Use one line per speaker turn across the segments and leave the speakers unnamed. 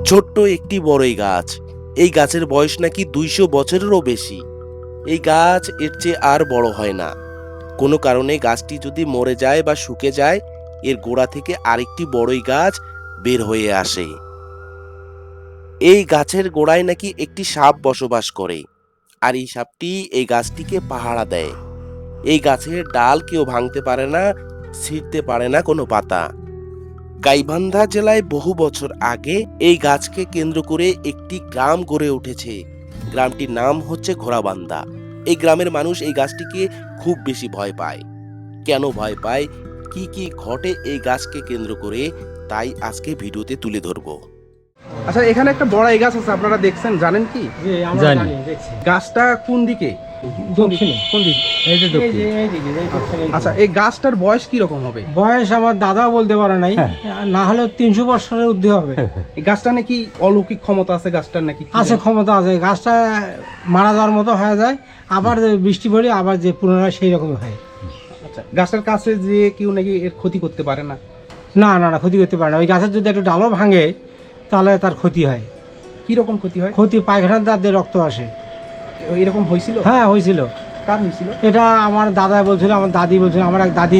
ছোট্ট একটি বড়ই গাছ। এই গাছের বয়স নাকি 200 বছরেরও বেশি। এই গাছ এর চেয়ে আর বড় হয় না। কোনো কারণে গাছটি যদি মরে যায় বা শুকে যায়, এর গোড়া থেকে আরেকটি বড়ই গাছ বের হয়ে আসে। এই গাছের গোড়ায় নাকি একটি সাপ বসবাস করে, আর এই সাপটি এই গাছটিকে পাহারা দেয়। এই গাছের ডাল কেউ ভাঙতে পারে না, ছিঁড়তে পারে না কোনো পাতা। গাইবান্ধা জেলায় বহু বছর আগে এই গাছকে কেন্দ্র করে একটি গ্রাম গড়ে উঠেছে। গ্রামটির নাম হচ্ছে ঘোড়াবান্ধা। এই গ্রামের মানুষ এই গাছটিকে খুব বেশি ভয় পায়। কেন ভয় পায়, কি কি ঘটে এই গাছকে কেন্দ্র করে, তাই আজকে ভিডিওতে তুলে ধরবো।
আচ্ছা, এখানে একটা বড়াই গাছ আছে, আপনারা দেখছেন, জানেন কি?
জানি।
গাছটা কোন দিকে?
দক্ষিণে।
কোন দিকে?
এই যে দক্ষিণ।
আচ্ছা, এই গাছটার বয়স কি রকম হবে?
বয়স আমার দাদা বলতে পারে নাই, না হলে 300 বছরের ঊর্ধ্বে হবে।
এই গাছটা নাকি অলৌকিক ক্ষমতা আছে, গাছটার নাকি কি
আছে,
জানি?
ক্ষমতা আছে। গাছটা মারা যাওয়ার মতো হয়ে যায়, আবার যে বৃষ্টি পড়ে আবার যে পুনরায় সেই রকম হয়।
আচ্ছা, গাছটার কাছে যে কেউ নাকি এর ক্ষতি করতে পারে না?
না না না, ক্ষতি করতে পারে না। ওই গাছের যদি একটু ডালও ভাঙে তাহলে তার ক্ষতি হয়।
কি রকম ক্ষতি হয়?
ক্ষতি, পায়খানার দাঁত দিয়ে রক্ত আসে।
এরকম হয়েছিল?
হ্যাঁ, হয়েছিল।
কার হয়েছিল?
এটা আমার দাদা বলছিল, আমার দাদি বলছিল। আমার এক দাদি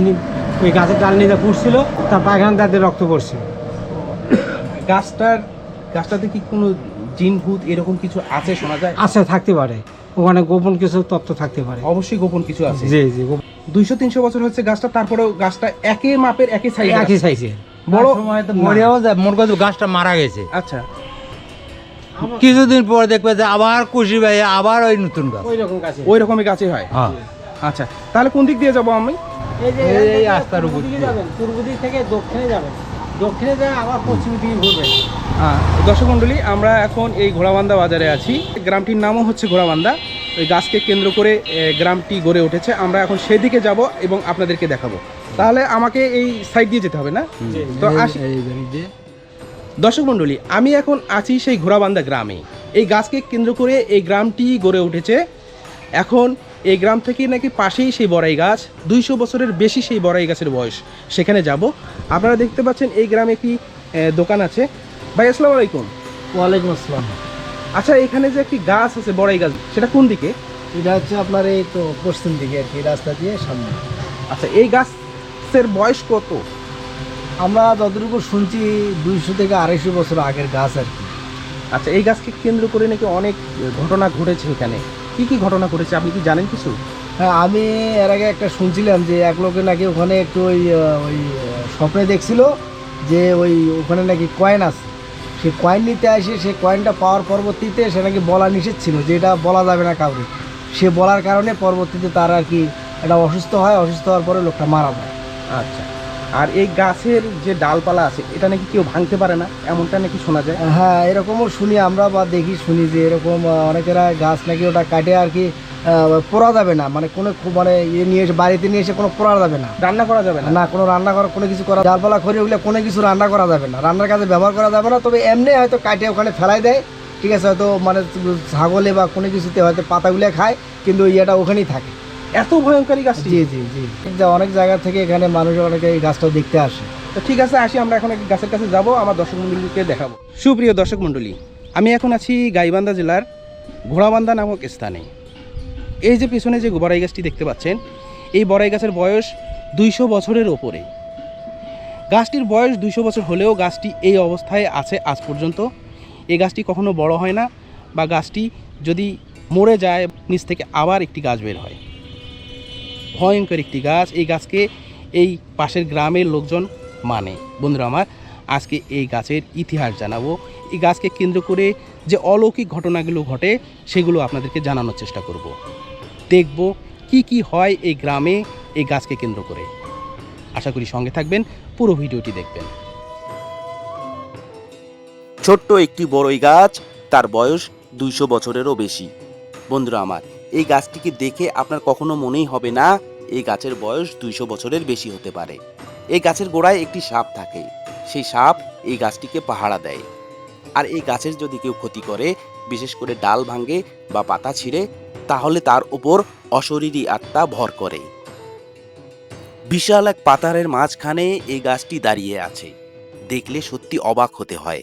ওই গাছের ডাল নিয়ে পুড়ছিল, তার পায়খানার দাঁত দিয়ে রক্ত পড়ছে।
গাছটাতে কি কোনো জিন ভূত এরকম কিছু আছে শোনা যায়?
আচ্ছা, থাকতে পারে, ওখানে গোপন কিছু তত্ত্ব থাকতে পারে।
অবশ্যই গোপন কিছু আছে।
জি জি,
200-300 বছর হচ্ছে গাছটা, তারপরেও গাছটা একই মাপের একই সাইজ।
একই সাইজে।
বড়
মরেও যায়, মোর কাছে গাছটা মারা গেছে।
আচ্ছা,
কিছুদিন পর দেখবে যে আবার কুশি ভাই আবার ওই নতুন গাছ।
ওই রকম গাছে।
ওই রকমই গাছে হয়।
হ্যাঁ,
আচ্ছা, তাহলে কোন দিক দিয়ে যাবো আমি?
এই যে
এই রাস্তার উপর
দিকে
দিয়ে।
যাবেন, পূর্ব দিক থেকে দক্ষিণে যাবেন, দক্ষিণে যায় আবার পশ্চিম দিকে ঘুরবেন।
দর্শক মণ্ডলী, আমরা এখন এই ঘোড়াবান্ধা বাজারে আছি। গ্রামটির নামও হচ্ছে ঘোড়াবান্ধা। ওই গাছকে কেন্দ্র করে গ্রামটি গড়ে উঠেছে। আমরা এখন সেদিকে যাব এবং আপনাদেরকে দেখাবো। তাহলে আমাকে এই সাইড দিয়ে যেতে হবে না? তো আসি। দর্শক মণ্ডলী, আমি এখন আছি সেই ঘোড়াবান্ধা গ্রামে। এই গাছকে কেন্দ্র করে এই গ্রামটি গড়ে উঠেছে। এখন এই গ্রাম থেকে নাকি পাশেই সেই বড়াই গাছ, 200 বছরের বেশি সেই বড়াই গাছের বয়স। সেখানে যাব। আপনারা দেখতে পাচ্ছেন এই গ্রামে একটি দোকান আছে। ভাই, আসসালামু আলাইকুম।
ওয়ালাইকুম আসসালাম।
আচ্ছা, এখানে যে একটি গাছ আছে বড়াই গাছ, সেটা কোন দিকে?
এটা হচ্ছে আপনার এই তো পশ্চিম দিকে আর কি, রাস্তা দিয়ে সামনে।
আচ্ছা, এই গাছের বয়স কত?
আমরা যতটুকু শুনছি 200 থেকে 250 বছর আগের গাছ আর কি।
আচ্ছা, এই গাছকে কেন্দ্র করে নাকি অনেক ঘটনা ঘটেছে। এখানে কি কি ঘটনা ঘটেছে আপনি কি জানেন কিছু?
হ্যাঁ, আমি এর আগে একটা শুনছিলাম যে এক লোকে নাকি ওখানে একটু ওই স্বপ্নে দেখছিল যে ওখানে নাকি কয়েন আছে। সে কয়েন নিতে আসে, সে কয়েনটা পাওয়ার পরবর্তীতে সে নাকি বলা নিষেধ ছিল যে এটা বলা যাবে না কাউকে। সে বলার কারণে পরবর্তীতে তার আর কি এটা অসুস্থ হয়, অসুস্থ হওয়ার পরে লোকটা মারা যায়।
আচ্ছা, আর এই গাছের যে ডালপালা আছে এটা নাকি কেউ ভাঙতে পারে না, এমনটা নাকি শোনা যায়?
হ্যাঁ, এরকমও শুনি আমরা, বা দেখি শুনি যে এরকম অনেকেরা গাছ নাকি ওটা কাটে আর কি পোড়া যাবে না, মানে কোনো মানে ইয়ে নিয়ে এসে বাড়িতে নিয়ে এসে কোনো পোড়া যাবে না,
রান্না করা যাবে না?
না কোনো রান্না করা, কোনো কিছু করা, ডালপালা খড়ি ওগুলো কোনো কিছু রান্না করা যাবে না, রান্নার কাজে ব্যবহার করা যাবে না। তবে এমনি হয়তো কাটে ওখানে ফেলাই দেয়, ঠিক আছে, হয়তো মানে ছাগলে বা কোনো কিছুতে হয়তো পাতাগুলো খায়, কিন্তু ইয়েটা ওখানেই থাকে।
এত ভয়ঙ্করী গাছটি?
জি জি জি, অনেক জায়গা থেকে এখানে মানুষ অনেকে এই গাছটা দেখতে আসে।
তো ঠিক আছে, আসি, আমরা এখন এই গাছের কাছে যাব, আমার দর্শক মণ্ডলীকে দেখাবো। সুপ্রিয় দর্শক মণ্ডলী, আমি এখন আছি গাইবান্ধা জেলার ঘোড়াবান্ধা নামক স্থানে। এই যে পিছনে যে বড়াই গাছটি দেখতে পাচ্ছেন, এই বড়াই গাছের বয়স 200 বছরের ওপরে। গাছটির বয়স 200 বছর হলেও গাছটি এই অবস্থায় আছে আজ পর্যন্ত। এই গাছটি কখনো বড় হয় না, বা গাছটি যদি মরে যায় নিচ থেকে আবার একটি গাছ বের হয়। ভয়ঙ্কর একটি গাছ। এই গাছকে এই পাশের গ্রামের লোকজন মানে। বন্ধুরা আমার, আজকে এই গাছের ইতিহাস জানাবো। এই গাছকে কেন্দ্র করে যে অলৌকিক ঘটনাগুলো ঘটে সেগুলো আপনাদেরকে জানানোর চেষ্টা করব। দেখব কি কি হয় এই গ্রামে এই গাছকে কেন্দ্র করে। আশা করি সঙ্গে থাকবেন, পুরো ভিডিওটি দেখবেন।
ছোট্ট একটি বড়ই গাছ, তার বয়স 200 বছরেরও বেশি। বন্ধুরা আমার, এই গাছটিকে দেখে আপনার কখনো মনেই হবে না এই গাছের বয়স 200 বছরের বেশি হতে পারে। এই গাছের গোড়ায় একটি সাপ থাকে, সেই সাপ এই গাছটিকে পাহারা দেয়। আর এই গাছের যদি কেউ ক্ষতি করে, বিশেষ করে ডাল ভাঙে বা পাতা ছিঁড়ে, তাহলে তার উপর অশরীরী আত্মা ভর করে। বিশাল এক পাতারের মাঝখানে এই গাছটি দাঁড়িয়ে আছে। দেখলে সত্যি অবাক হতে হয়।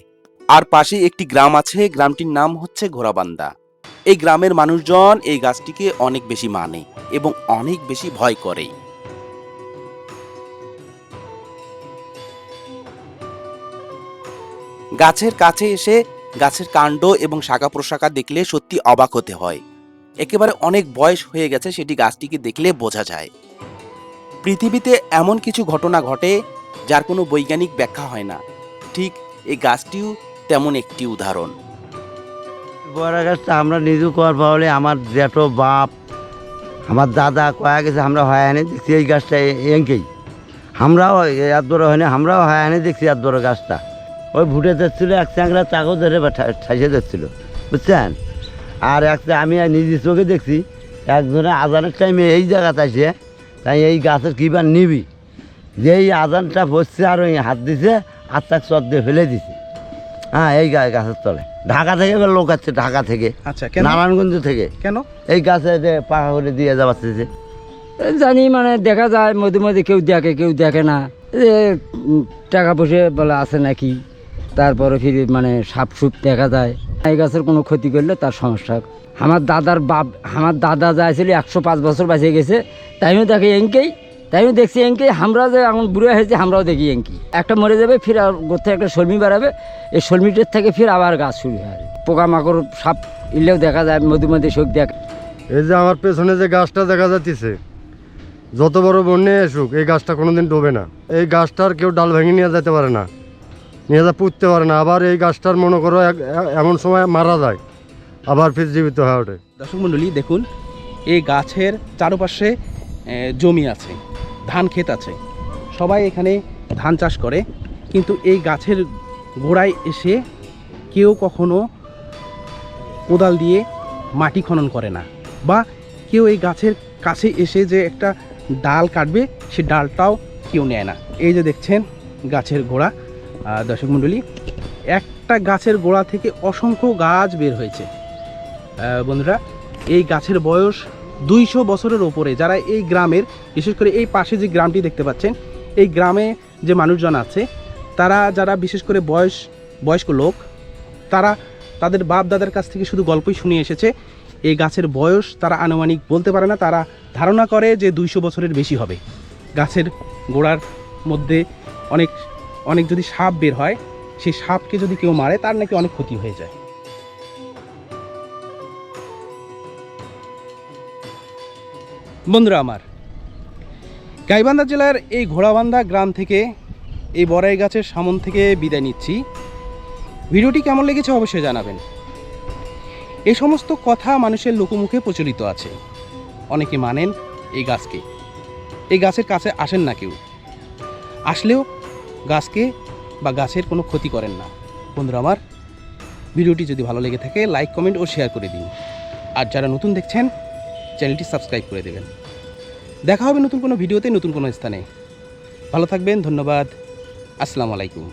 আর পাশে একটি গ্রাম আছে, গ্রামটির নাম হচ্ছে ঘোড়াবান্দা। এই গ্রামের মানুষজন এই গাছটিকে অনেক বেশি মানে এবং অনেক বেশি ভয় করে। গাছের কাছে এসে গাছের কাণ্ড এবং শাখা প্রশাখা দেখলে সত্যি অবাক হতে হয়। একেবারে অনেক বয়স হয়ে গেছে সেটি গাছটিকে দেখলে বোঝা যায়। পৃথিবীতে এমন কিছু ঘটনা ঘটে যার কোনো বৈজ্ঞানিক ব্যাখ্যা হয় না, ঠিক এই গাছটিও তেমন একটি উদাহরণ।
বড় গাছটা আমরা নিজেও কর পাওয়ালে আমার জেঠো বাপ আমার দাদা কয়া গেছে আমরা হয় আনে দেখছি এই গাছটা এঁকেই আমরাও এত বড় হয়নি, আমরাও হয় আনে দেখছি এত বড় গাছটা। ওই ভুটে যাচ্ছিলো এক চাংলা চাকও ধরে ঠাইসে যাচ্ছিলো, বুঝছেন। আর একটা আমি নিজের চোখে দেখছি একজনে আজানের টাইমে এই জায়গাতে আসে, তাই এই গাছের কিবার নিবি যেই আজানটা বসছে আর ওই হাত দিছে আর তার চট দিয়ে ফেলে দিছে। হ্যাঁ, এই গাছের তলে ঢাকা থেকে এবার লোক আসছে, ঢাকা থেকে,
আচ্ছা, কেন
নারায়ণগঞ্জ থেকে।
কেন
এই গাছে যে পাকা করে দিয়ে যাচ্ছে।
জানি মানে দেখা যায় মধ্যে মধ্যে কেউ দেখে কেউ দেখে না, যে টাকা পয়সা বলে আছে নাকি, তারপরে ফির মানে সাপ সুপ দেখা যায়। এই গাছের কোনো ক্ষতি করলে তার সমস্যা। আমার দাদা যাইছিল 105 বছর বাঁচিয়ে গেছে, তাইও দেখে এঁকেই, তাইও দেখছি এঁকেই। আমরা যে এখন বুড়ো হয়েছে আমরাও দেখি এঁকি। একটা মরে যাবে, ফির আর গোথে একটা শর্মি বাড়াবে, এই শর্মিটার থেকে ফির আবার গাছ শুরু হয়। পোকামাকড় সাপ ইলেও দেখা যায়, মধ্যে মধ্যে শোক দেখে।
এই যে আমার পেছনে যে গাছটা দেখা যাচ্ছে, যত বড় বন্যে আসুক এই গাছটা কোনোদিন ডোবে না। এই গাছটার কেউ ডাল ভেঙে নিয়ে যেতে পারে না, নিয়ে যা পুঁততে পারে না। আবার এই গাছটার মনে করো এমন সময় মারা যায়, আবার ফির জীবিত হয়ে ওঠে।
দর্শক মণ্ডলী দেখুন, এই গাছের চারপাশে জমি আছে, ধান ক্ষেত আছে, সবাই এখানে ধান চাষ করে। কিন্তু এই গাছের গোড়ায় এসে কেউ কখনো কোদাল দিয়ে মাটি খনন করে না, বা কেউ এই গাছের কাছে এসে যে একটা ডাল কাটবে সে ডালটাও কেউ নেয় না। এই যে দেখছেন গাছের গোড়া, দর্শক মণ্ডলী, একটা গাছের গোড়া থেকে অসংখ্য গাছ বের হয়েছে। বন্ধুরা, এই গাছের বয়স 200 বছরের ওপরে। যারা এই গ্রামের, বিশেষ করে এই পাশে যে গ্রামটি দেখতে পাচ্ছেন, এই গ্রামে যে মানুষজন আছে তারা, যারা বিশেষ করে বয়স্ক লোক, তারা তাদের বাপ দাদার কাছ থেকে শুধু গল্পই শুনে এসেছে। এই গাছের বয়স তারা আনুমানিক বলতে পারে না, তারা ধারণা করে যে 200 বছরের বেশি হবে। গাছের গোড়ার মধ্যে অনেক যদি সাপ বের হয়, সেই সাপকে যদি কেউ মারে তার নাকি অনেক ক্ষতি হয়ে যায়। বন্ধুরা আমার, গাইবান্ধা জেলার এই ঘোড়াবান্ধা গ্রাম থেকে, এই বড়াই গাছের সামন থেকে বিদায় নিচ্ছি। ভিডিওটি কেমন লেগেছে অবশ্যই জানাবেন। এই সমস্ত কথা মানুষের লোকমুখে প্রচলিত আছে, অনেকে মানেন এই গাছকে। এই গাছের কাছে আসেন না কেউ, আসলেও গাছকে বা গাছের কোনো ক্ষতি করেন না। বন্ধুরা আমার, ভিডিওটি যদি ভালো লেগে থাকে লাইক, কমেন্ট ও শেয়ার করে দিন। আর যারা নতুন দেখছেন চ্যানেলটি সাবস্ক্রাইব করে দেবেন। দেখা হবে নতুন কোনো ভিডিওতে, নতুন কোনো স্থানে। ভালো থাকবেন, ধন্যবাদ, আসসালামু আলাইকুম।